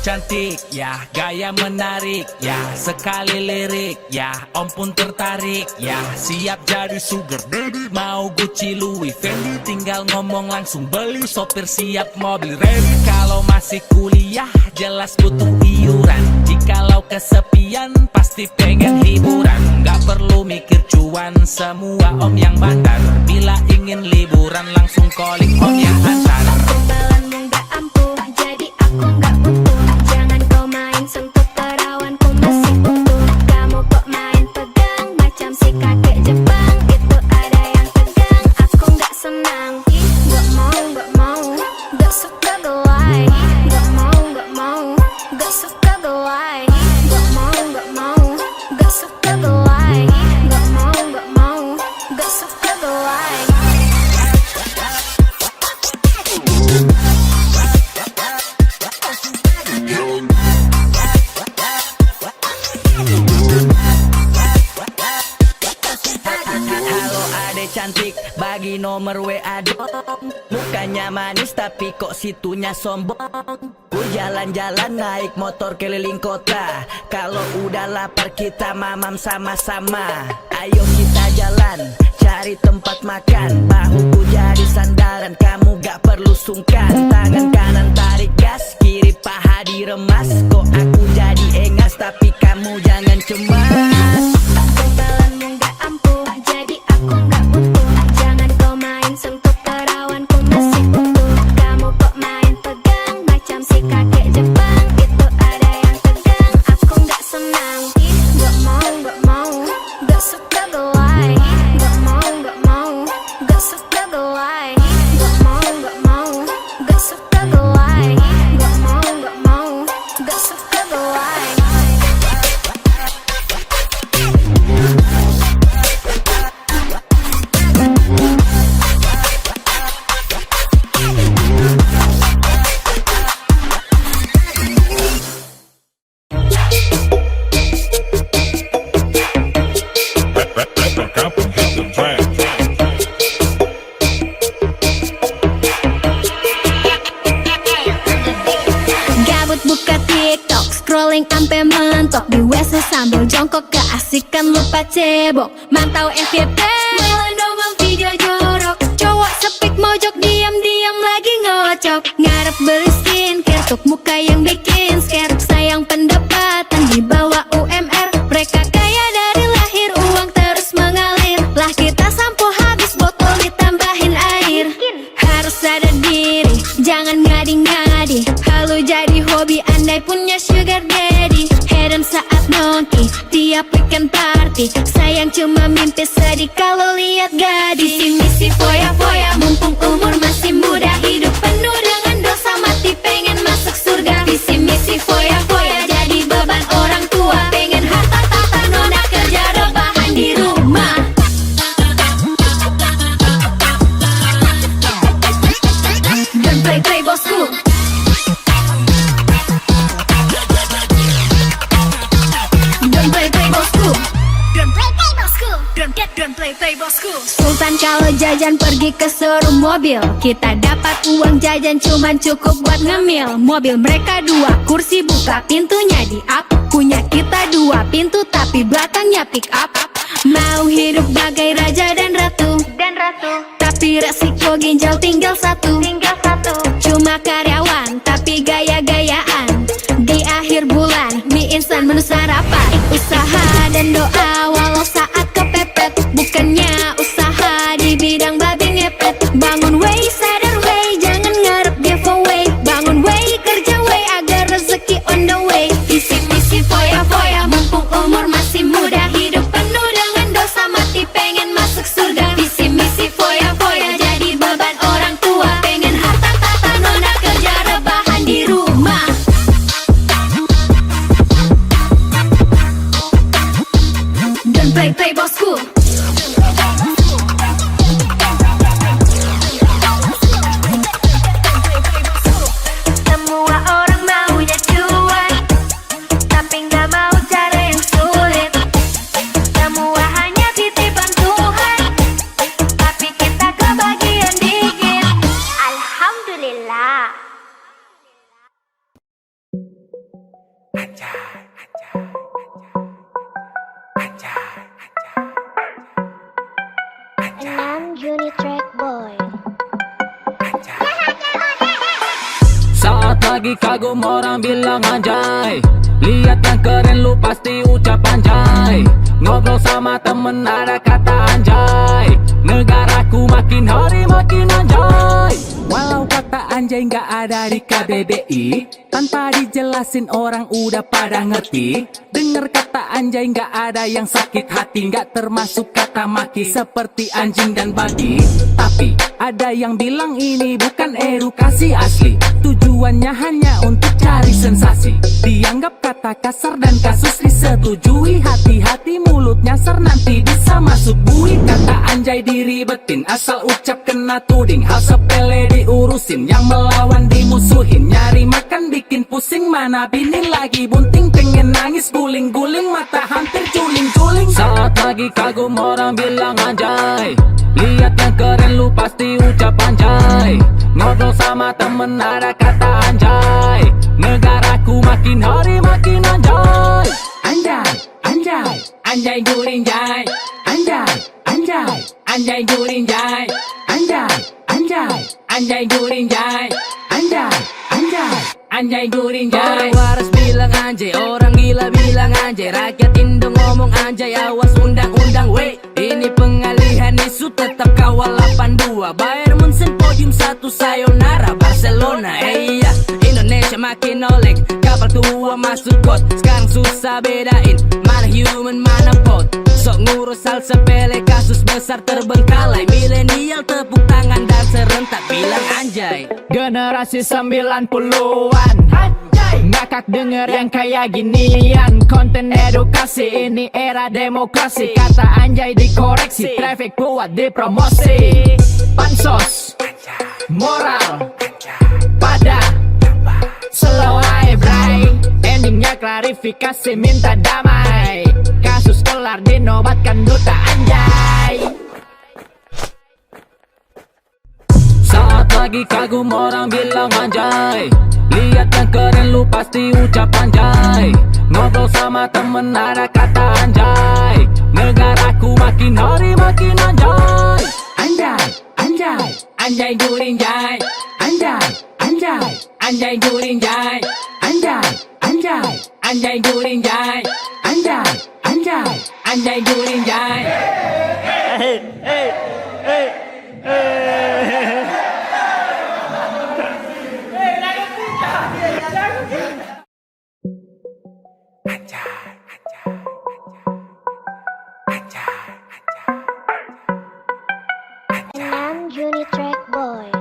cantik, ya gaya menarik, ya sekali lirik, ya om pun tertarik, ya siap jadi sugar daddy. Mau Gucci, Louis, Fendi, tinggal ngomong langsung beli. Sopir siap, mobil ready. Kalau masih kuliah jelas butuh iuran. Jikalau kesepian pasti pengen hiburan. Gak perlu mikir cuan, semua om yang bandar. Bila ingin liburan langsung calling om yang antar. Imbalanmu gak ampuh, jadi aku gak butuh. Jangan kau main sentuh perawanku masih utuh. Kamu kok main pegang, macam si kakek Jepang. Itu ada yang tegang, aku gak senang. Gak mau, gak suka gelai. Gak mau, gak suka gelai. Gak mau, gak suka gelai. Gak mau, gak suka gelai. Halo adek cantik, bagi nomor WA dong. Mukanya manis tapi kok situnya sombong. Ku jalan-jalan naik motor keliling kota. Kalau udah lapar kita mamam sama-sama. Ayo kita jalan, cari tempat makan. Bahuku jadi sandaran, kamu gak perlu sungkan. Tangan kanan tarik gas, kiri paha diremas. Kok aku jadi engas tapi kamu jangan cemas. Imbalanmu gak ampuh, jadi aku gak butuh. Jangan kau main sentuh perawanku masih utuh. Kamu kok main pegang, macam si kakek Jepang. Itu ada yang tegang, aku gak senang. Gak mau, gak suka gelai. Gak mau, gak suka gelai. Gak mau, gak suka gelai. Gak mau, gak suka gelai. Gabut buka TikTok, scrolling ampe mentok. Di WC sambil jongkok, keasikan lupa cebok. Mantau FYP, malah nongol video jorok. Cowok sepik mojok, diam-diam lagi ngocok. Ngarep beli skincare, tuk muka yang bikin scare. Sayang pendapatan di bawah UMR. Mereka kaya dari lahir, uang terus mengalir. Lah kita sampo habis, botol ditambahin air. Harus sadar diri, jangan ngadi-ngadi. Halu jadi hobi, andai punya sugar daddy. Hedon saat nongki, tiap weekend party. Sayang cuma mimpi sedih kalau lihat gadis. Misi foya-foya, mumpung umur masih muda. Hidup penuh dengan dosa, mati pengen masuk surga. Visi misi foya-foya, jadi beban orang tua. Pengen harta tata nona, kerja rebahan di rumah. Don't play bosku. Don't play bosku. Don't play bosku. Sultan kalau jajan pergi ke showroom mobil. Kita dapat uang jajan cuman cukup buat ngemil. Mobil mereka dua, kursi buka pintunya di up. Punya kita dua pintu tapi belakangnya pick up. Mau hidup bagai raja dan ratu. Tapi resiko ginjal tinggal satu. Cuma karyawan tapi gaya-gayaan. Di akhir bulan mie instan menu sarapan. Usaha dan doa walau saat kepepet. Bukannya usaha di bidang babi ngepet. Bangun way, sadar way, jangan ngarep giveaway. Bangun way, kerja way, agar rezeki on the way. Isi-isi foya-foya, mumpung umur masih muda. Hidup penuh dengan dosa, mati pengen masuk surga. Visi-misi foya-foya, jadi beban orang tua. Pengen harta tata nona, kerja rebahan di rumah. lagi kagum orang bilang anjay. Lihat yang keren lu pasti ucap anjay. Ngobrol sama temen ada kata anjay. Negaraku makin hari makin anjay. Walau kata anjay nggak ada di KBBI, tanpa dijelasin orang udah pada ngerti. Dengar kata anjay nggak ada yang sakit hati, nggak termasuk kata maki seperti anjing dan babi. Tapi ada yang bilang ini bukan edukasi asli, tujuannya hanya untuk cari sensasi. Dianggap kata kasar dan kasus disetujui. Hati-hati mulut nyasar nanti bisa masuk bui. Kata anjay diribetin asal ucap kena tuding. Hal sepele diurusin, yang melawan dimusuhin. Nyari makan bikin pusing, mana bini lagi bunting. Pengen nangis guling-guling, mata hampir culing-culing. Saat lagi kagum orang bilang anjay. Lihat yang keren lu pasti ucap anjay. Ngobrol sama temen ada kata anjay. Negaraku makin hari makin anjay. Anjay, anjay, anjay guling jay. Anjay, anjay, anjay guling jay. Anjay, anjay, anjay guling jay. Anjay, anjay, anjay guling jay. Orang waras bilang anjay, orang gila bilang anjay. Rakyat Indo ngomong anjay, awas undang-undang wey. Ini pengalihan isu tetap kawal 82. Bayern Munchen podium 1 sayonara Barcelona. Iya, Indonesia makin oleng, kapal tua masuk got. Sekarang susah bedain mana human mana bot. Sok ngurus hal sepele, kasus besar terbengkalai. Milenial tepuk tangan dan serentak bilang anjay. Generasi 90-an ngakak denger yang kayak ginian. Konten edukasi, ini era demokrasi. Kata anjay dikoreksi, traffic buat dipromosi. Pansos, moral, pada slow aja bray. Endingnya klarifikasi minta damai. Kasus kelar dinobatkan duta anjay. Saat lagi kagum orang bilang anjay. Lihat yang keren lu pasti ucap anjay. Ngobrol sama temen ada kata anjay. Negaraku makin hari makin anjay. Anjay, anjay, anjay guling jay. Anjay, anjay, anjay guling jay. Anjay, anjay, anjay guling jay. Anjay, anjay, anjay guling jay. And Unitrack Boy.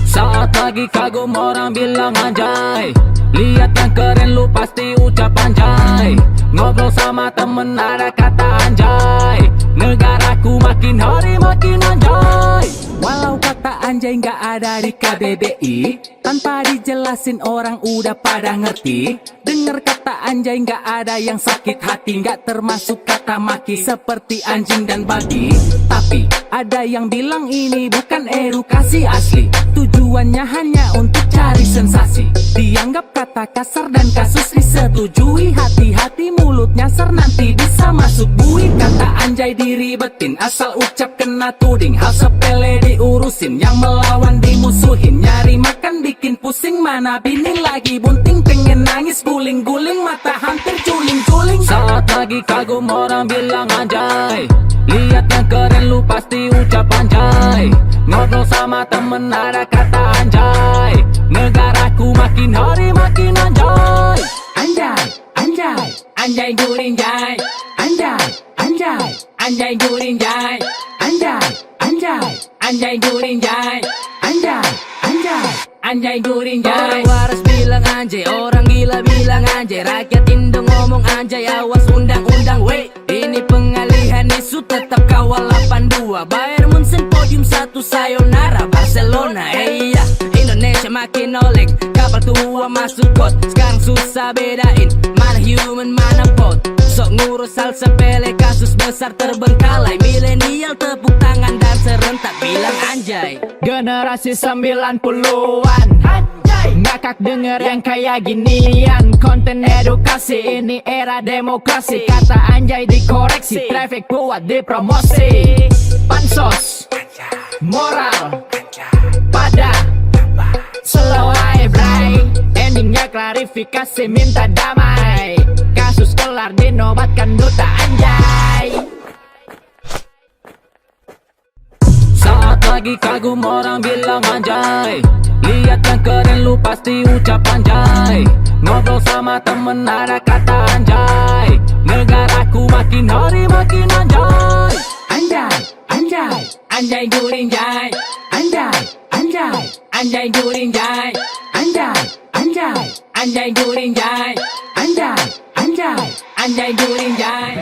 Saat lagi kagum orang bilang anjay. Lihat yang keren lu pasti ucap anjay. Ngobrol sama temen ada kata anjay. Negaraku makin hari makin anjay. Walau kata anjay nggak ada di KBBI, tanpa dijelasin orang udah pada ngerti. Dengar kata anjay nggak ada yang sakit hati, nggak termasuk kata maki seperti anjing dan babi. Tapi ada yang bilang ini bukan edukasi asli, tujuannya hanya untuk cari sensasi. Dianggap kata kasar dan kasus disetujui. Hati-hati mulut nyasar nanti bisa masuk bui. Kata anjay diribetin asal ucap kena tuding. Hal sepele diurusin, yang melawan dimusuhin. Nyari makan bikin pusing, mana bini lagi bunting. Pengen nangis guling-guling, mata hampir culing-culing. Saat lagi kagum orang bilang anjay. Lihat yang keren lu pasti ucap anjay. Ngobrol sama temen ada kata anjay. Negaraku makin hari makin anjay. Anjay, anjay, anjay guling jay. Anjay, anjay, anjay guling jay. Anjay, anjay, anjay guling jay. Anjay, anjay, anjay guling jay. Orang waras bilang anjay, orang gila bilang anjay. Rakyat Indo ngomong anjay, awas undang-undang wey. Ini pengalihan isu tetap kawal 82. Bayern Munchen podium 1 sayonara Barcelona. Iya, Indonesia makin oleng, kapal tua masuk got. Sekarang susah bedain mana human mana bot. Sok ngurus hal sepele, kasus besar terbengkalai. Milenial tepuk tangan dan serentak bilang anjay. Generasi 90-an ngakak denger yang kayak ginian. Konten edukasi, ini era demokrasi. Kata anjay dikoreksi, traffic buat dipromosi. Pansos, moral, pada Slow aja bray, endingnya klarifikasi minta damai. Kasus kelar dinobatkan duta anjay. Saat lagi kagum orang bilang anjay, lihat yang keren lu pasti ucap anjay. Ngobrol sama temen ada kata anjay, negaraku makin hari makin anjay. Anjay, anjay, anjay guling jay. Anjay, anjay, anjay guling jay. Anjay, anjay, anjay guling jay. Anjay, anjay, anjay guling jay.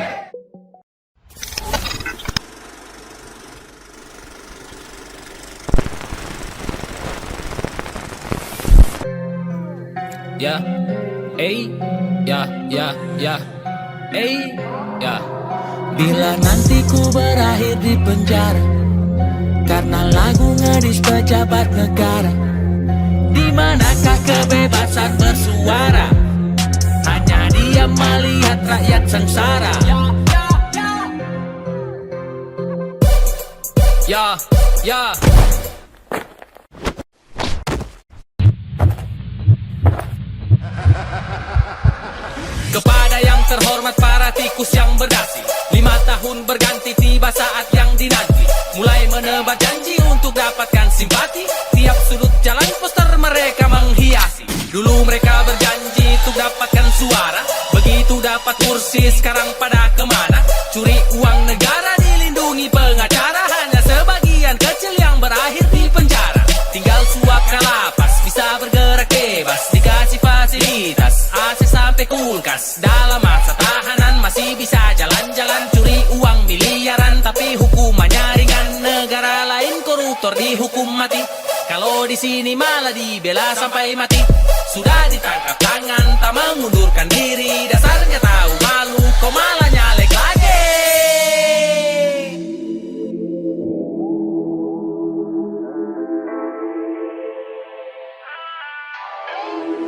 Ya, ya, ya, ya. Bila nanti ku berakhir di penjara karena lagu ngedis pejabat negara, di manakah kebebasan bersuara? Hanya diam melihat rakyat sengsara. Ya. Kepada yang terhormat para tikus yang berdasi, 5 tahun berganti tiba saat yang dinanti. Mulai menebar janji untuk dapatkan simpati, tiap sudut jalan poster mereka menghiasi. Dulu mereka berjanji untuk dapatkan suara, begitu dapat kursi sekarang pada kemana? Curi uang negara dilindungi pengacara, hanya sebagian kecil yang berakhir di penjara. Tinggal suap kalapas, bisa bergerak bebas, dikasih fasilitas AC sampai kulkas. Dalam masa tahanan masih bisa jalan-jalan, curi uang miliaran tapi hukumannya ringan. Negara lain koruptor dihukum mati, kalau di sini malah dibela sampai mati. Sudah ditangkap tangan tak mengundurkan diri, dasarnya tahu malu kok malah nyalek lagi.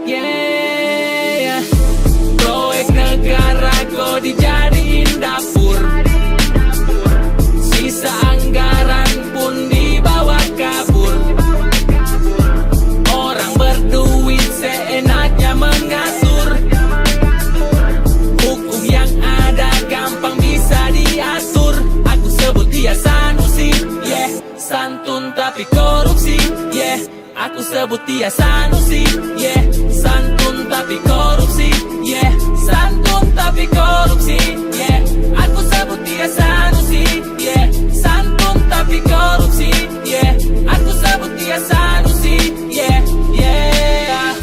Yeah, proyek negara kok dijadiin dapur, sisa anggaran pun dibawa kabur. Orang berduit seenaknya mengatur, hukum yang ada gampang bisa diatur. Aku sebut dia Sanusi, yeah, santun tapi korupsi, yeah. Aku sebut dia Sanusi, yeah, santun tapi korupsi, yeah, santun tapi korupsi, yeah. Aku sebut dia Sanusi, yeah, santun tapi korupsi, yeah. Aku sebut dia Sanusi, yeah, yeah.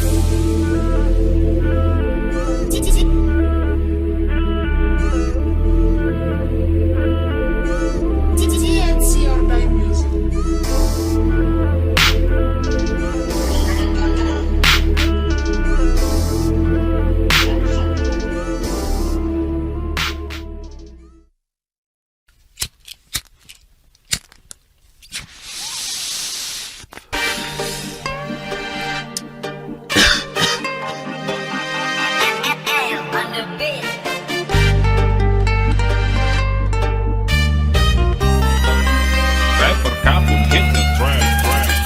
Rapper Kapung hit the track.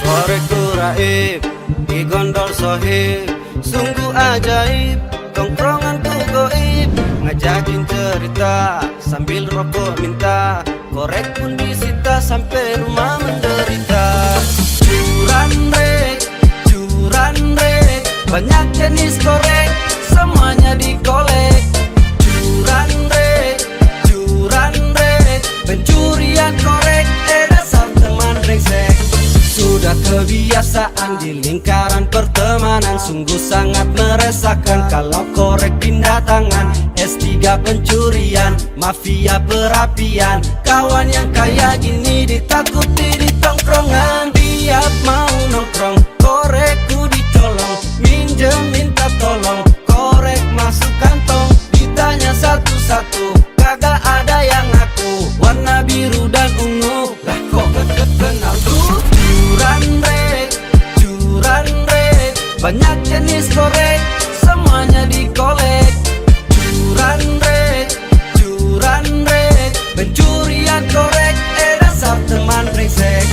Korekku raib, di gondol sohib, sungguh ajaib, tongkronganku goib, ngajakin cerita sambil rokok minta, korek pun disita sampai rumah menderita. Curan rek, banyak jenis korek, semuanya dikolek. Curan rek, pencurian korek, dasar teman brengsek. Sudah kebiasaan di lingkaran pertemanan, sungguh sangat meresahkan kalau korek pindah tangan. S3 pencurian, mafia perapian, kawan yang kaya gini ditakuti di tongkrongan. Tiap mau nongkrong, korekku dicolong, minjem minta tolong, korek masuk kantong, ditanya satu-satu, kagak ada yang ngaku, warna biru dan ungu, lah kok kenal tuh. Curan rek, banyak jenis korek, semuanya dikolek. Curan rek, pencurian korek, dasar teman brengsek.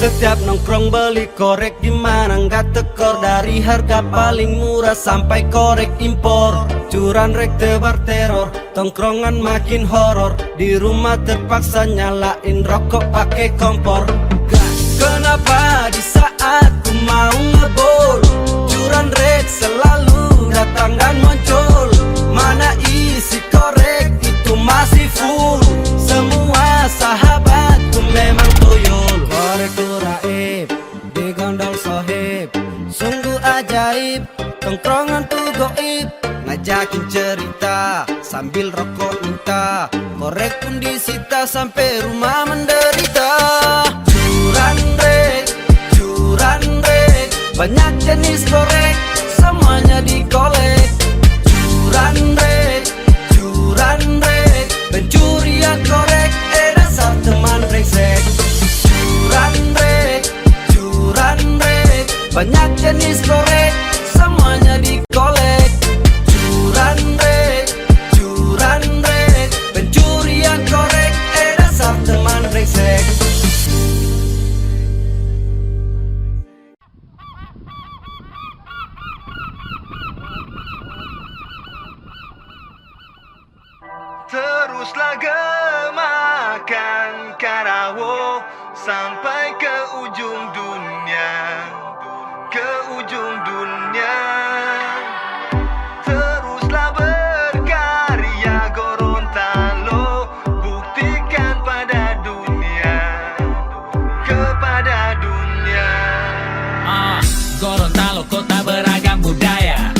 Setiap nongkrong beli korek di mana nggak tekor. Dari harga paling murah sampai korek impor. Curan rek tebar teror, tongkrongan makin horor. Di rumah terpaksa nyalain rokok pakai kompor. Kenapa di saat ku mau ngebol, curan rek selalu datang dan muncul. Mana isi korek itu masih full. Semua sahabatku memang tuyul. Korek tu raib, digondol sohib, sungguh ajaib. Tongkrongan tu goib, ngajakin cerita sambil rokok minta. Korek pun disita sampai rumah menderita. Curan rek, banyak jenis korek, semuanya dikolek. Curan rek, pencurian korek, dasar teman brengsek. Curan rek, banyak jenis korek, semuanya dikolek. Curan rek, pencurian korek, dasar teman brengsek. Teruslah gemakan Karawo sampai ke ujung dunia, ke ujung dunia. Teruslah berkarya Gorontalo, buktikan pada dunia, kepada dunia. Gorontalo kota beragam budaya,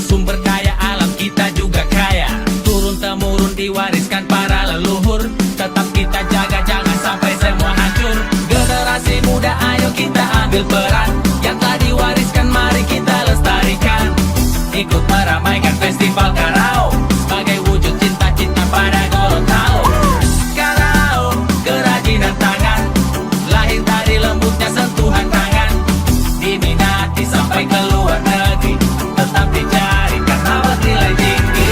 sumber kaya alam kita juga kaya. Turun-temurun diwariskan para leluhur, tetap kita jaga jangan sampai semua hancur. Generasi muda ayo kita ambil peran, yang telah diwariskan mari kita lestarikan. Ikut meramaikan festival Karao, sebagai wujud cinta-cinta pada Gorontalo. Karao, kerajinan tangan, lahir dari lembutnya sentuhan tangan. Diminati sampai ke luar negeri, tetap dicari karena bernilai tinggi.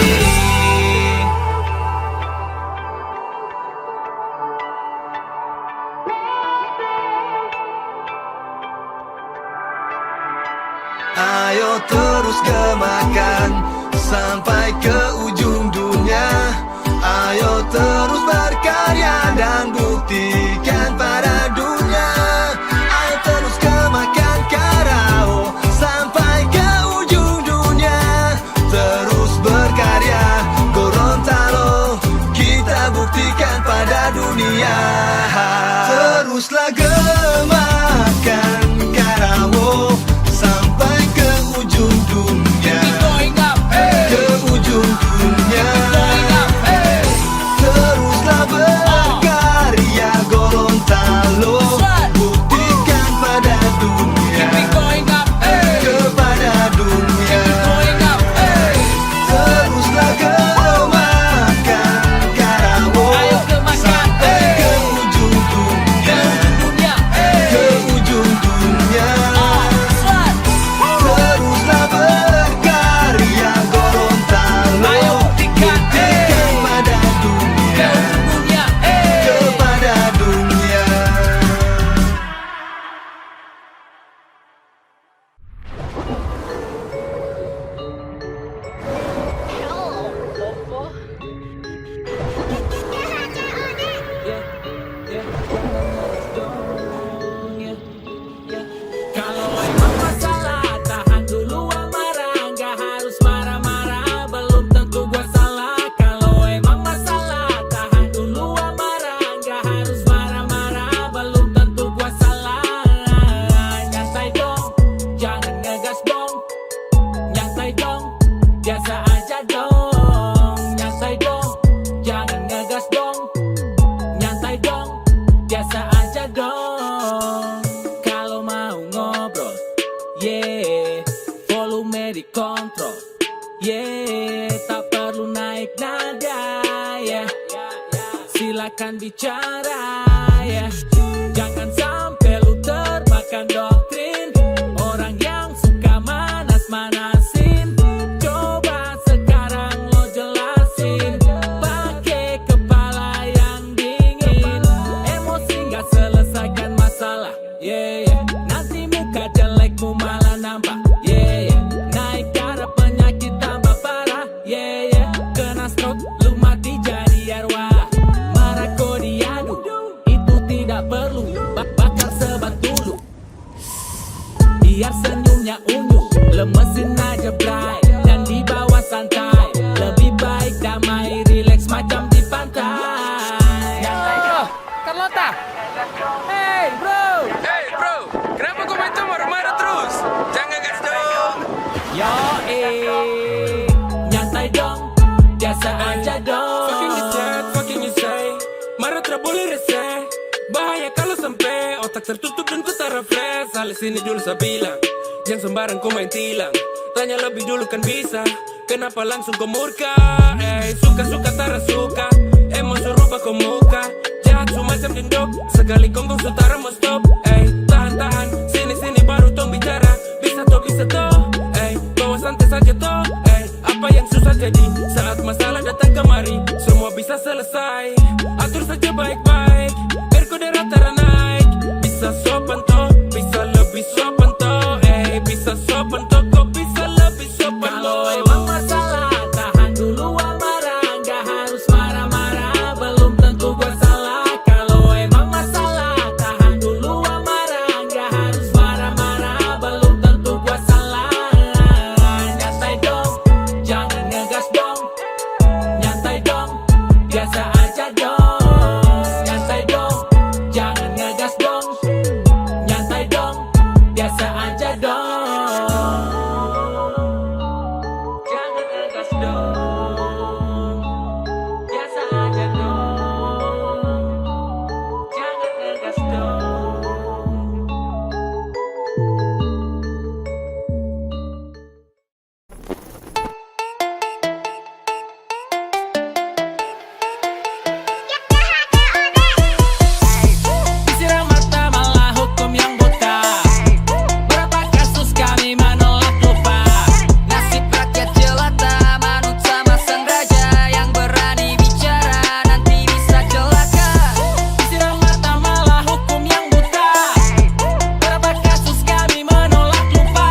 Ayo terus gemakan sampai ke ujung dunia. Ayo terus berkarya dan buktikan pada dunia. Ayo terus gemakan Karao sampai ke ujung dunia. Terus berkarya Gorontalo, kita buktikan pada dunia. Teruslah gemakan Karawo sampai ke ujung dunia, ke ujung dunia. Teruslah berkarya Gorontalo, buktikan pada dunia, kepada dunia. Teruslah gemakan Karawo sampai ke ujung dunia, ke ujung dunia. Teruslah berkarya Gorontalo, buktikan pada dunia, kepada dunia. Kalau emang masalah tahan dulu amarah, nggak harus marah-marah, belum tentu gua salah. Kalau emang masalah tahan dulu amarah, nggak harus marah-marah, belum tentu gua salah. Nyantai dong, jangan ngegas dong. Nyantai dong, biasa aja dong. Nyantai dong, jangan ngegas dong. Nyantai dong, biasa aja dong. Kalau mau ngobrol, yeah, volume dikontrol, yeah, tak perlu naik nada, yeah. Silakan bicara, yeah. Jangan sampai lu termakan doktrin orang yang suka manas-manasin. Coba sekarang lo jelasin, pakai kepala yang dingin. Emosi nggak selesaikan masalah, yeah. biasa aja dong. Fucking you chat, fucking you say, marah tak boleh rese. Bahaya kalau sampai otak tertutup dan ku tak refresh. Alis ini dulu saya bilang, jangan sembarang kau main tilang. Tanya lebih dulu kan bisa, kenapa langsung kau murka? Suka-suka tak suka, emosi rubah kau muka. Jahat semacam jendok, sekali gonggong sutara mau stop. Tahan-tahan, sini-sini baru tong bicara. Bisa toh, bawa santai saja toh. Apa yang susah jadi, saat masalah datang kemari, semua bisa selesai. Atur saja baik-baik, biar kau darah naik. Bisa sopan toh, bisa lebih sopan toh. Bisa sopan toh, kau bisa lebih sopan Kalau toh. emang masalah, tahan dulu amarah. Gak harus marah-marah, belum tentu gua salah. Kalau emang masalah, tahan dulu amarah. Gak harus marah-marah, belum tentu gua salah. Nyantai dong, jangan ngegas dong. Nyantai dong, biasa aja dong. Nyantai dong, jangan ngegas dong. Nyantai dong, biasa aja dong. Jangan ngegas dong. Biasa aja dong. Jangan ngegas dong. Disiram mata malah hukum yang buta. Berapa kasus kami menolak lupa. Nasib rakyat jelata, manut sama sang raja. Yang berani bicara nanti bisa celaka. Disiram mata malah hukum yang buta. Berapa kasus kami menolak lupa.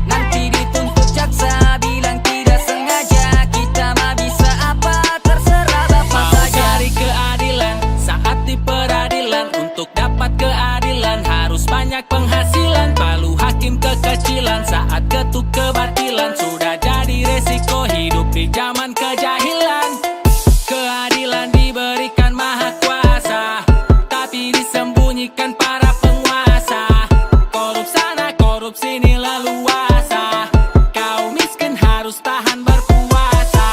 Nanti dituntut jaksa, bilang tidak sengaja. Kita mah bisa apa, terserah bapak Mau saja. cari keadilan saat di peradilan. Untuk dapat keadilan harus banyak penghasilan. Palu hakim kekecilan saat ketuk kebatilan. Sudah jadi resiko hidup di zaman kejahilan. Keadilan diberikan maha kuasa, tapi disembunyikan para penguasa. Korup sana, korup sini leluasa. Kau miskin harus tahan berpuasa.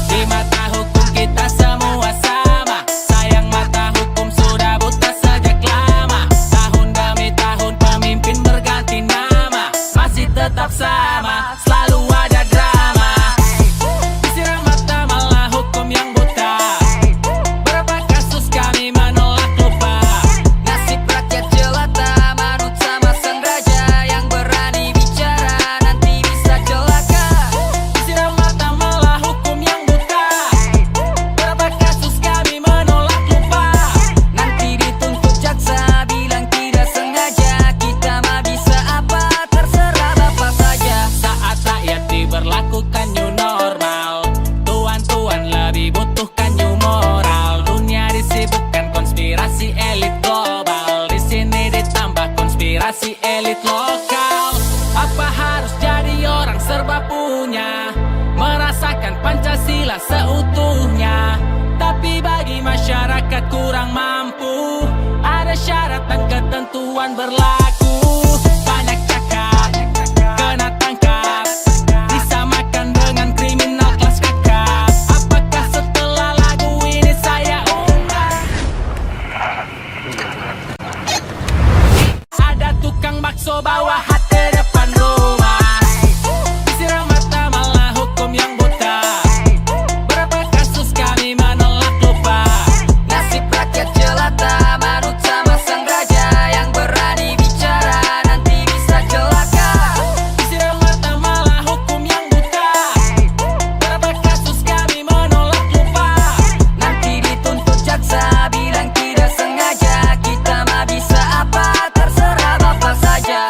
Di mata hukum kita semua sama. Sayang mata hukum sudah buta sejak lama. Tahun demi tahun pemimpin berganti nama, masih tetap sama, selalu ada drama. Disiram mata malah hukum yang buta. Berapa kasus kami menolak lupa. Nasib rakyat jelata, manut sama sang raja. Yang berani bicara nanti bisa celaka. Disiram mata malah hukum yang buta. Berapa kasus kami menolak lupa. Nanti dituntut jaksa, bilang tidak sengaja. Kita mah bisa apa, terserah bapak saja. Saat rakyat diberlakukan new normal, tuan-tuan lebih butuhkan new moral. Dunia disibukkan konspirasi elit global. Di sini ditambah konspirasi elit lokal. Apa harus jadi orang serba punya, merasakan Pancasila seutuhnya? Tapi bagi masyarakat kurang mampu, ada syarat dan ketentuan berlaku. Banyak cakap, kena tangkap, disamakan dengan kriminal kelas kakap. Apakah setelah lagu ini saya unggah? Ada tukang bakso bawa hati depan rumah. Disiram mata malah hukum yang buta. Berapa kasus kami menolak lupa. Nasib rakyat jelata, manut sama sang raja. Yang berani bicara nanti bisa celaka. Disiram mata malah hukum yang buta. Berapa kasus kami menolak lupa. Nanti dituntut jaksa, bilang tidak sengaja. Kita mah bisa apa, terserah bapak saja.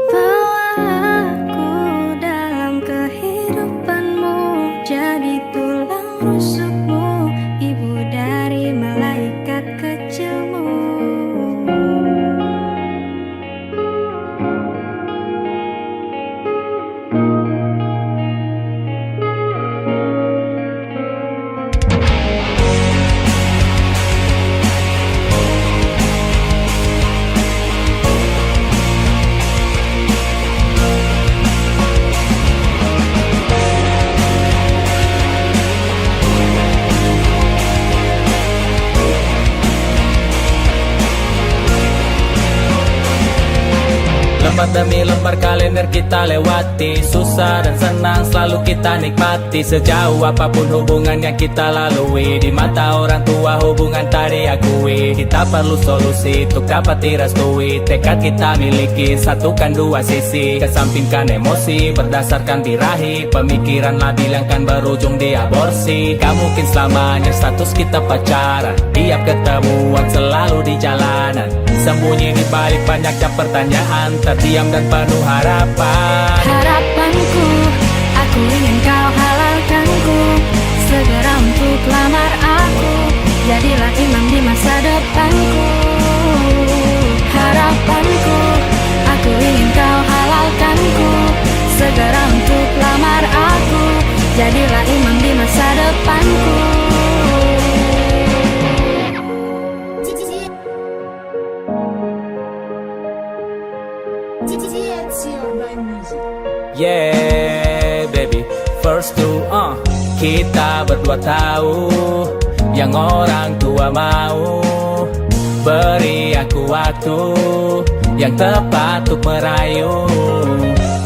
Bawa aku dalam kehidupanmu, jadi tulang rusukmu, ibu dari malaikat kecilmu. Lembar demi lembar kalender kita lewati, susah dan senang selalu kita nikmati. Sejauh apapun hubungan yang kita lalui, di mata orang tua hubungan tak diakui. Kita perlu solusi untuk dapat direstui. Tekad kita miliki, satukan dua sisi, kesampingkan emosi berdasarkan birahi. Pemikiran labil yang kan berujung di aborsi. Gak mungkin selamanya status kita pacaran, tiap ketemuan selalu di jalanan. Sembunyi di balik banyaknya pertanyaan, terdiam dan penuh harapan. Harapanku, aku ingin kau halalkanku, segera untuk lamar aku, jadilah imam di masa depanku. Harapanku, aku ingin kau halalkanku, segera untuk lamar aku, jadilah imam di masa depanku. Yeah baby, first to kita berdua tahu yang orang tua mau. Beri aku waktu yang tepat untuk merayu.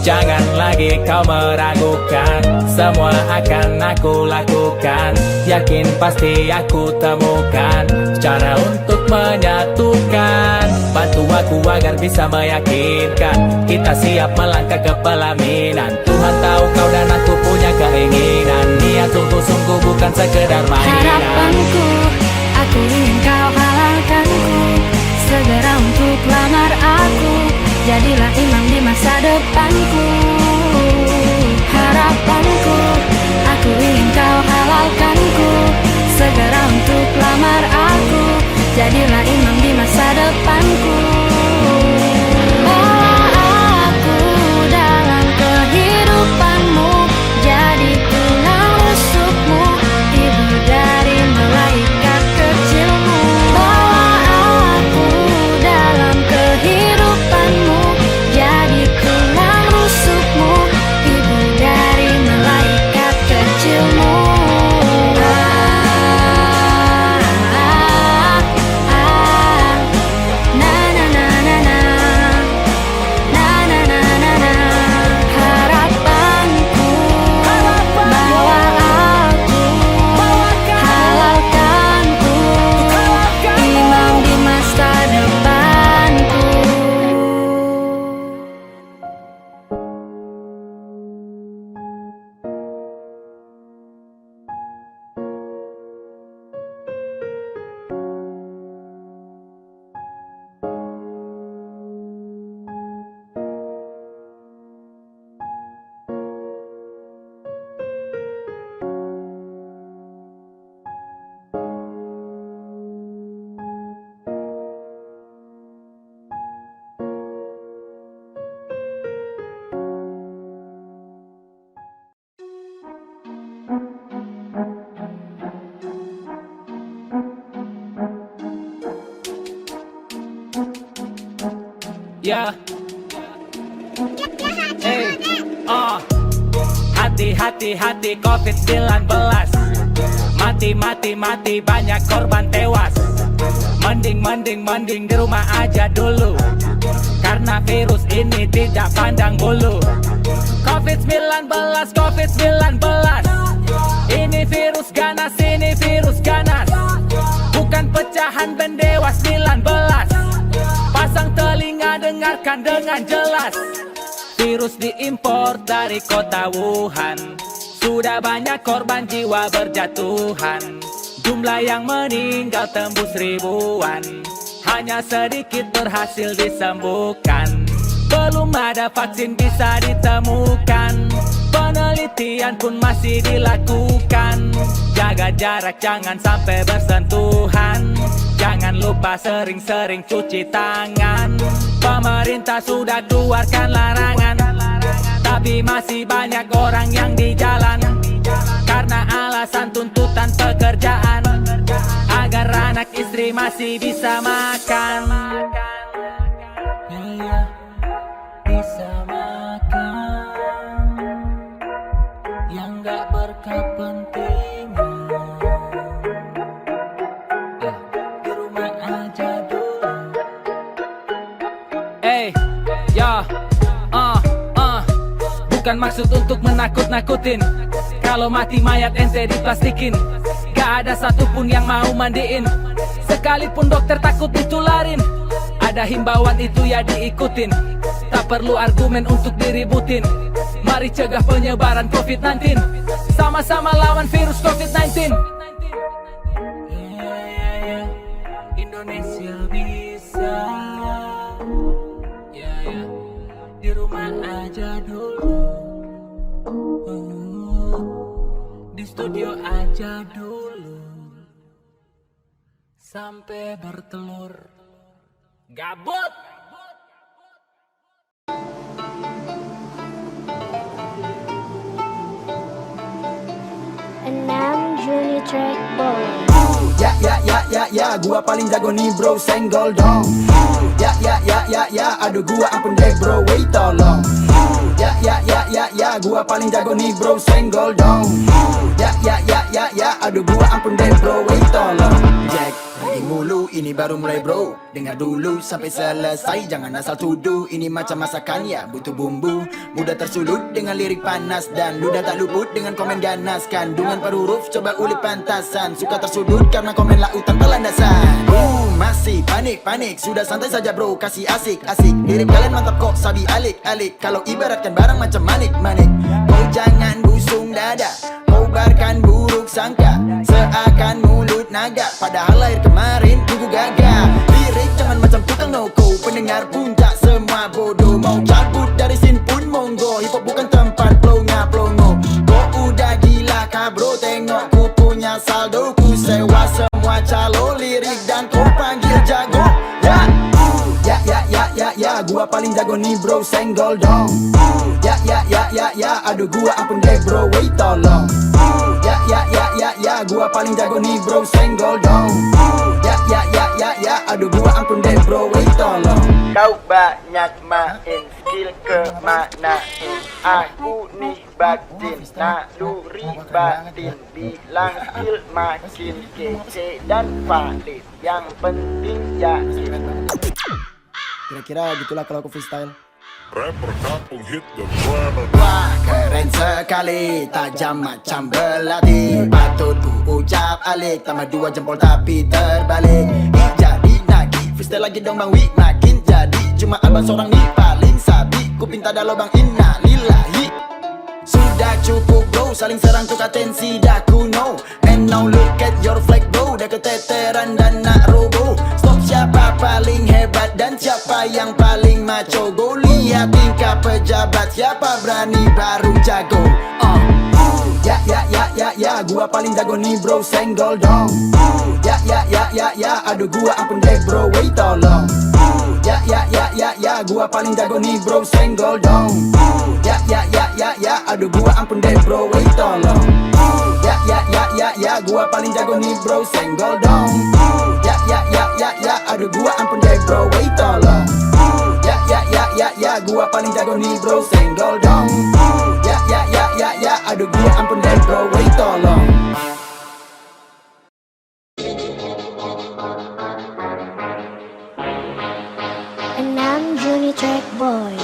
Jangan lagi kau meragukan, semua akan aku lakukan. Yakin pasti aku temukan cara untuk menyatukan. Bantu aku agar bisa meyakinkan kita siap melangkah ke pelaminan. Tuhan tahu kau dan aku punya keinginan, niat sungguh-sungguh bukan sekedar mainan. Harapanku, aku ingin kau halalkanku, segera untuk lamar aku, jadilah imam di masa depanku. Harapanku, aku ingin kau halalkanku, segera untuk lamar aku, jadilah imam di masa depanku. Bawa aku dalam kehidupanmu, jadi tulang rusukmu, ibu dari malaikat kecilmu. Bawa aku dalam kehidupanmu, jadi tulang rusukmu, ibu dari malaikat kecilmu. Na na na na na, na na na na na. Harapanku, bawa aku, halalkanku, imam di masa depanku. Ya, hey, hati-hati COVID-19, mati banyak korban tewas. Mending di rumah aja dulu, karena virus ini tidak pandang bulu. COVID-19, ini virus ganas, bukan pecahan bendewa 19. Pasang telinga dengarkan dengan jelas. Virus diimpor dari kota Wuhan, sudah banyak korban jiwa berjatuhan. Jumlah yang meninggal tembus ribuan, hanya sedikit berhasil disembuhkan. Belum ada vaksin bisa ditemukan, penelitian pun masih dilakukan. Jaga jarak, jangan sampai bersentuhan. Jangan lupa sering-sering cuci tangan. Pemerintah sudah keluarkan larangan, tapi masih banyak orang yang di jalan, karena alasan tuntutan pekerjaan, agar anak istri masih bisa makan. Bisa makan yang gak berkepentingan. Di rumah aja dulu. bukan maksud untuk menakut-nakutin. Kalau mati mayat ente diplastikin, gak ada satupun yang mau mandiin. Sekalipun dokter takut ditularin, ada himbauan itu ya diikutin. Tak perlu argumen untuk diributin. Mari cegah penyebaran COVID-19, sama-sama lawan virus COVID-19. Indonesia bisa, di rumah aja dulu, di studio aja dulu, sampai bertelur. Gabut. 6 Juni Track Boy. Ya, gua paling jago nih bro, senggol dong. Ya, aduh gua ampun deh bro, wait tolong. Ya, gua paling jago nih bro, senggol dong. Ya, aduh gua ampun deh bro, wait tolong. Jack, lagi mulu, ini baru mulai bro. Dengar dulu sampai selesai, jangan asal tuduh. Ini macam masakan ya, butuh bumbu. Mudah tersulut dengan lirik panas, dan ludah tak luput dengan komen ganas. Kandungan per huruf, coba ulik pantasan. Suka tersudut karena komen lautan pelandasan. Masih panik, sudah santai saja bro, kasih asik. Lirik kalian mantap kok, sabi alik. Kalau ibaratkan barang macam manik. Kau jangan busung dada, kobarkan buruk sangka, seakan mulut naga, padahal lahir kemarin tunggu gagah. Lirik jangan macam tukang noko, pendengar pun tak semua bodoh. Mau cabut dari sin pun monggo, hip hop bukan tempat plonga-plongo. Kau udah gila kah bro, tengok ku punya saldo. Ku sewa semua calo lirik dan kau panggil jago. Ya, gua paling jago nih bro, senggol dong. Ya, aduh gua ampun deh bro, wait tolong. Ya, gua paling jago nih bro, senggol dong. Ya, aduh gua ampun deh bro, wait tolong. Kau banyak main skill kemanain, aku nih batin naluri batin. Bilang skill makin kece dan valid, yang penting yakin. Kira-kira gitulah kalau aku freestyle. Rapper kampung hit the grammar. Wah keren sekali, tajam macam belati. Patut ku ucap alik, tambah 2 jempol tapi terbalik. Jadi nagih, freestyle lagi dong bang Wi. Makin jadi, cuma abang seorang nih paling sabi. Ku pinta dah lobang innalillahi. Sudah cukup bro, saling serang tukar tensi dah kuno. And now look at your flag bro, dah keteteran dan nak robo. Stop siapa paling hebat dan siapa yang paling maco. Go lihat tingkah pejabat, siapa berani baru jago. Ya, gua paling jago nih bro, senggol dong. Ya, aduh gua ampun deh bro, wait tolong. Ya, gua paling jago nih bro, senggol dong. Ya, aduh gua ampun deh bro, wait tolong. Ya, gua paling jago nih bro, senggol dong. Ya, aduh gua ampun deh bro, wait tolong. Ya, gua paling jago nih bro, senggol dong. Ya, aduh gua ampun deh bro, wait tolong. Juni Track Boy.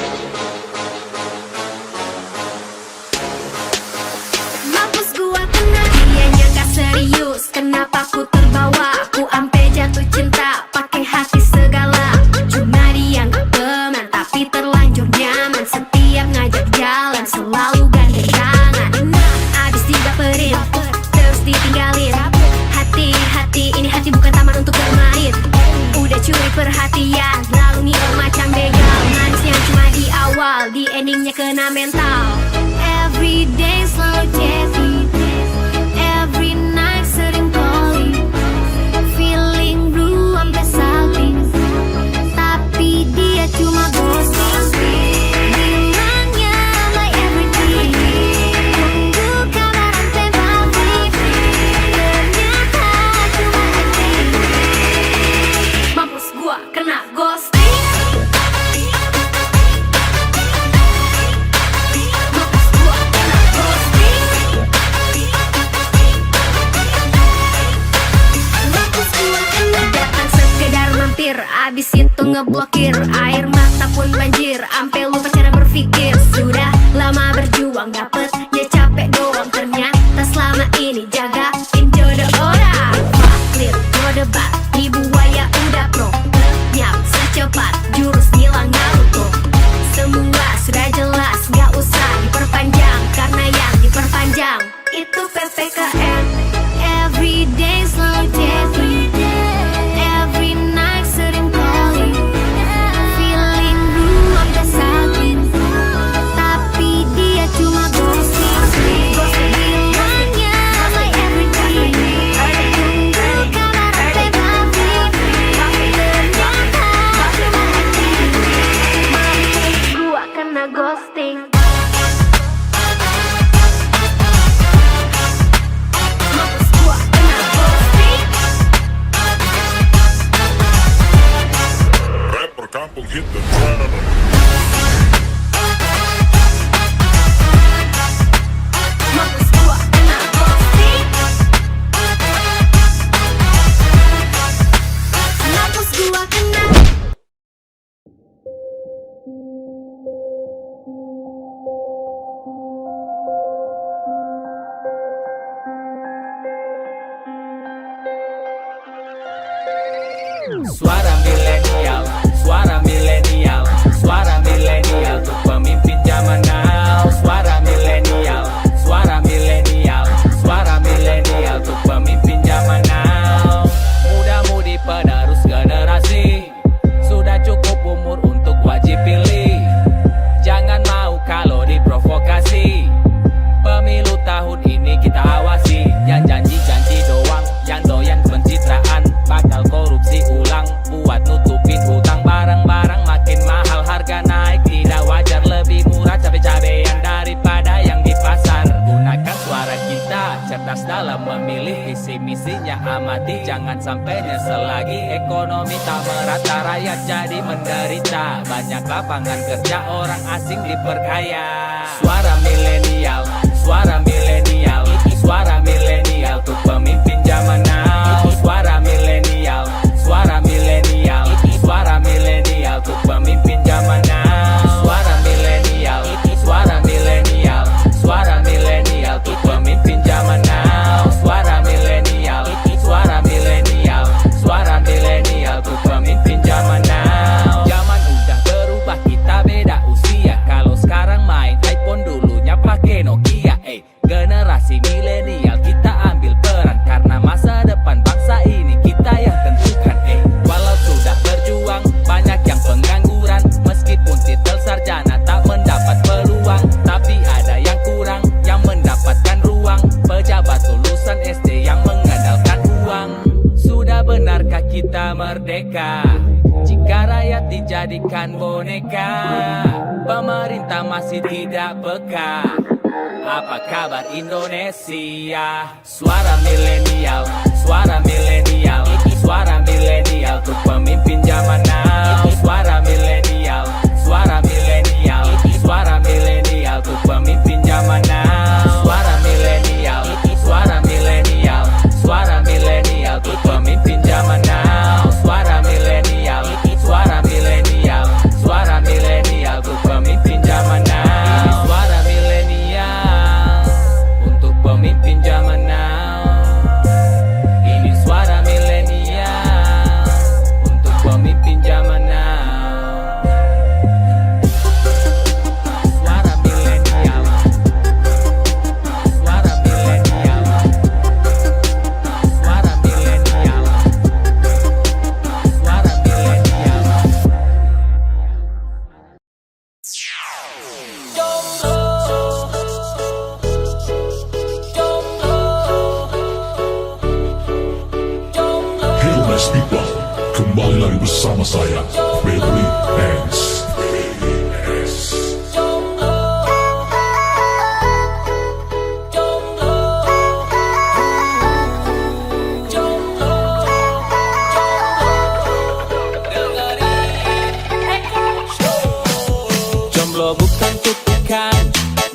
Mampus gua kena, dia nyangka serius. Kenapa ku terbawa, ku ampe jatuh cinta, pakai hati segala. Cuma dianggap teman, tapi terlanjur nyaman. Setiap ngajak jalan, selalu gandeng tangan. Abis dibaperin, terus ditinggalin. Hati, ini hati bukan taman untuk bermain. Udah curi perhatian, lalu nih macam begal. Manisnya cuma di awal, di endingnya kena mental. Every day selalu chatting, every night sering calling. Feeling blue sampai salting, tapi dia cuma ghosting. Bilangnya my everything, tunggu kabaran tembak. Ternyata cuma acting. Mampus gua kena ghosting. Abis itu ngeblokir, air mata pun banjir, ampe lupa cara berpikir. Sudah lama berjuang debat, di buaya udah pro. Nyap secepat, jurus hilang Naruto. Semua sudah jelas, gak usah diperpanjang, karena yang diperpanjang itu PPKM. Every day selalu daily, every night sering calling, feeling blue sampai salting, tapi dia cuma ghosting. Bilangnya my everything, tunggu kabar PKV, ternyata cuma acting. Mampus gua kena ghosting. Rapper kampung hit the ground. Mampus gua kena ghosting. Mampus gua kena. Suara milenial, suara milenial, suara milenial untuk pemimpin zaman now. Suara milenial, suara milenial, suara milenial untuk pemimpin zaman now. Muda-mudi penerus generasi, sudah cukup umur untuk wajib pilih. Jangan mau kalau diprovokasi. Pemilu tahun ini kita awasi, yang janji-janji doang, yang doyan pencitraan, bakal korupsi ulang, buat nutupin hutang. Barang-barang makin mahal, harga naik tidak wajar, lebih murah cabai-cabean daripada yang di pasar. Gunakan suara kita, cerdas dalam memilih, visi misinya amati, jangan sampai nyesel lagi. Ekonomi tak merata, rakyat jadi menderita, banyak lapangan kerja, orang asing diperkaya. Suara milenial, suara milenial, suara milenial untuk pemimpin zaman now. Suara milenial, suara milenial, suara milenial untuk pemimpin zaman now. Suara milenial, suara milenial, suara milenial untuk pemimpin zaman now. Suara milenial, suara milenial, suara milenial untuk pemimpin zaman now. Zaman udah berubah, kita beda usia. Kalau sekarang main iPhone, dulunya pakai Nokia. Generasi milenial kita ambil peran, karena masa depan bangsa ini kita yang tentukan. Walau sudah berjuang, banyak yang pengangguran, meskipun titel sarjana tak mendapat peluang, tapi ada yang kurang, yang mendapatkan ruang. Pejabat lulusan SD yang mengandalkan uang. Sudah benarkah kita merdeka jika rakyat dijadikan boneka? Pemerintah masih tidak peka. Apa kabar Indonesia? Suara milenial, suara milenial, suara milenial untuk pemimpin zaman now. Suara milenial, suara milenial, suara milenial untuk pemimpin zaman now. Suara milenial, suara milenial, suara milenial untuk pemimpin zaman now. Suara milenial, suara milenial, suara milenial untuk pemimpin zaman now. Suara milenial untuk pemimpin zaman now. Ini suara milenial untuk pemimpin zaman now. Suara milenial, suara milenial, suara milenial, suara milenial. Hello nice people, kembali lagi bersama saya, Baby X. Jomblo bukan kutukan,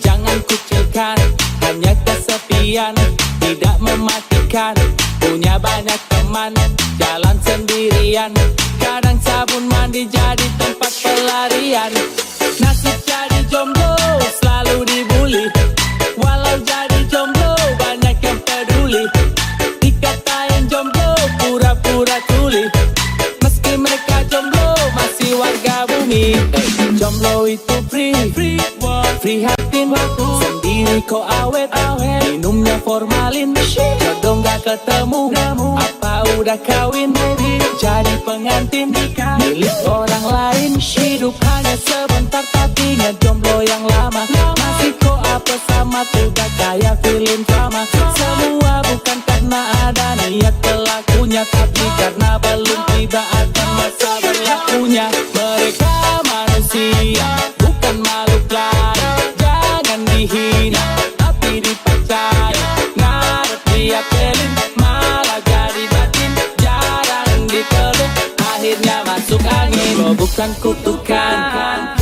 jangan kucilkan, hanya kesepian, tidak mematikan. Punya banyak teman, jalan sendirian, kadang sabun mandi jadi tempat pelarian. Nasib jadi jomblo, selalu dibully, walau jadi jomblo banyak yang peduli. Dikatain jomblo, pura-pura kok awet-awet, minumnya formalin, jodoh gak ketemu, apa udah kawin, jadi pengantin, milik orang lain. Hidup hanya sebentar tapi ngejomblo yang lama, masih kok apa sama, tidak kayak film drama. Semua bukan karena ada niat pelakunya, tapi karena belum tiba akan masa berlakunya. Mereka manusia, bukan makhluk lain. Jangan dihina, tapi dipercaya. Ngarep dia pelin, malah jadi batin. Jarang dipeluk, akhirnya masuk angin. Lo bukan kutukan.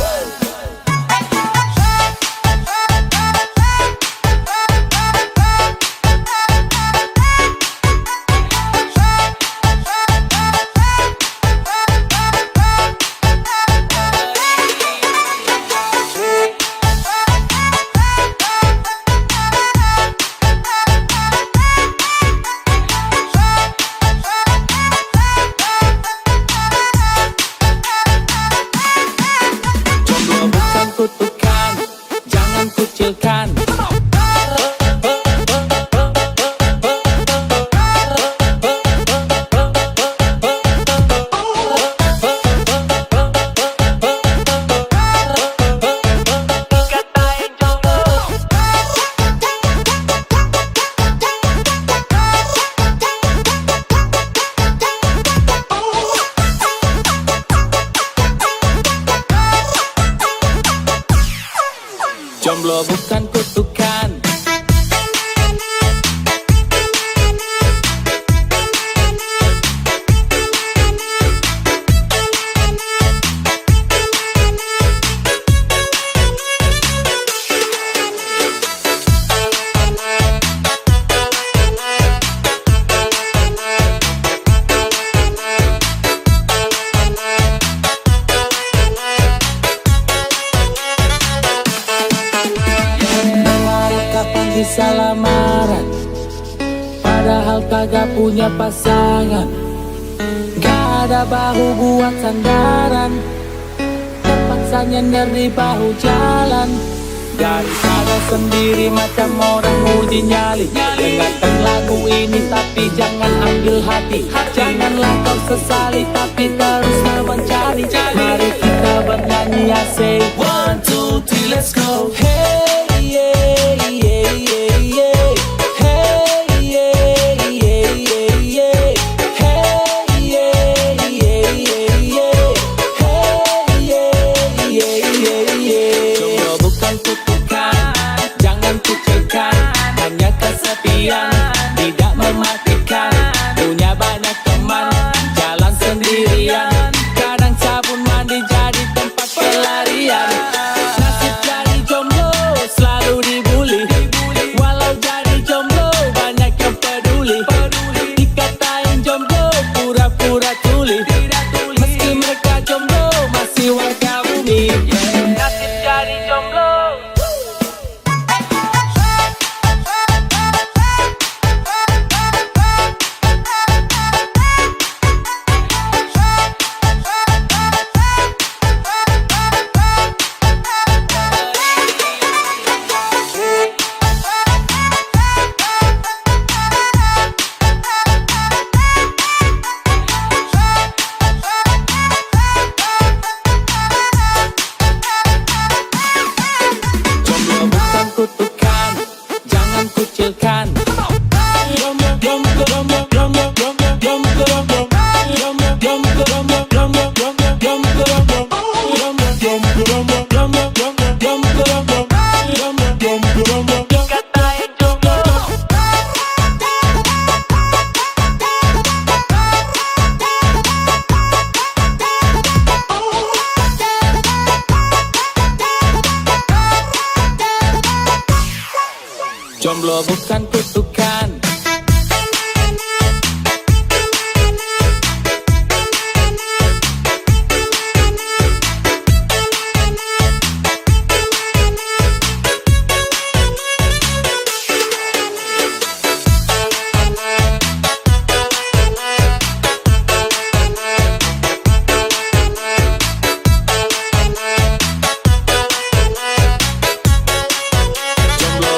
Kutukan, jangan kucilkan. Jomblo bukan kutukan. Bisa lamaran, padahal kagak punya pasangan. Gak ada bahu buat sandaran, terpaksa nyender di bahu jalan. Daripada sendiri macam orang uji nyali, dengarkan lagu ini tapi jangan ambil hati. Janganlah kau sesali tapi terus mencari. Mari kita bernyanyi asik. 1, 2, 3, let's go. Hey, yeah, yeah, yeah, yeah. Hey, yeah, yeah, yeah, yeah. Hey, yeah, yeah, yeah, yeah. Hey, yeah, yeah, yeah, yeah. Jomblo bukan kutukan, jangan kucilkan. Hanya kesepian, tidak mematikan. Punya banyak teman, jalan sendirian. Kadang sabun mandi jadi tempat pelarian. Nasib jadi jomblo selalu dibully. Walau jadi jomblo banyak yang peduli. Dikatain jomblo pura-pura tuli. Meski mereka jomblo masih warga bumi. Nasib jadi jomblo. Jomblo bukan kutukan, jangan kucilkan. Jomblo bukan kutukan. Jomblo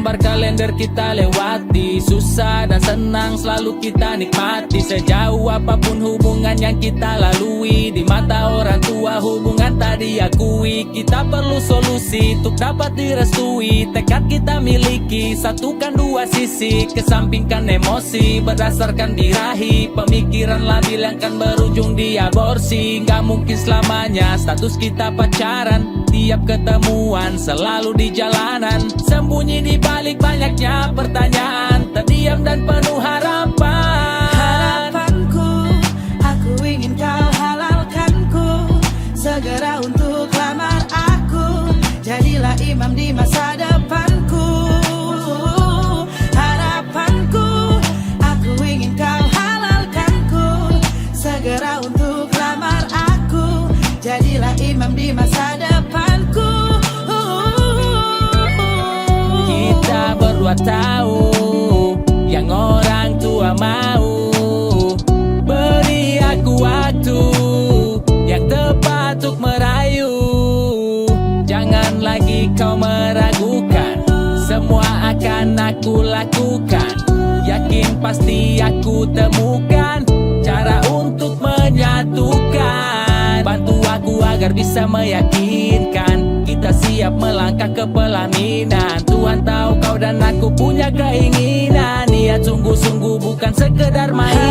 lembar kalender kita lewati, susah dan senang selalu kita nikmati. Sejauh apapun hubungan yang kita lalui, di mata orang tua hubungan tak diakui. Kita perlu solusi untuk dapat direstui. Tekad kita miliki, satukan dua sisi, kesampingkan emosi berdasarkan birahi. Pemikiran labil yang kan berujung di aborsi. Gak mungkin selamanya status kita pacaran, tiap ketemuan selalu di jalanan. Sembunyi di balik banyaknya pertanyaan, terdiam dan penuh harapan. Harapanku, aku ingin kau halalkanku, segera untuk lamar aku, jadilah imam di masa depanku. Harapanku, aku ingin kau halalkanku, segera untuk lamar aku, jadilah imam di masa depanku. Kita berdua tahu yang orang tua mau. Beri aku waktu yang tepat untuk merayu. Jangan lagi kau meragukan, semua akan aku lakukan. Yakin pasti aku temukan cara untuk menyatukan. Bantu aku agar bisa meyakinkan kita siap melangkah ke pelaminan. Tuhan tahu kau dan aku punya keinginan, niat sungguh-sungguh bukan sekedar main.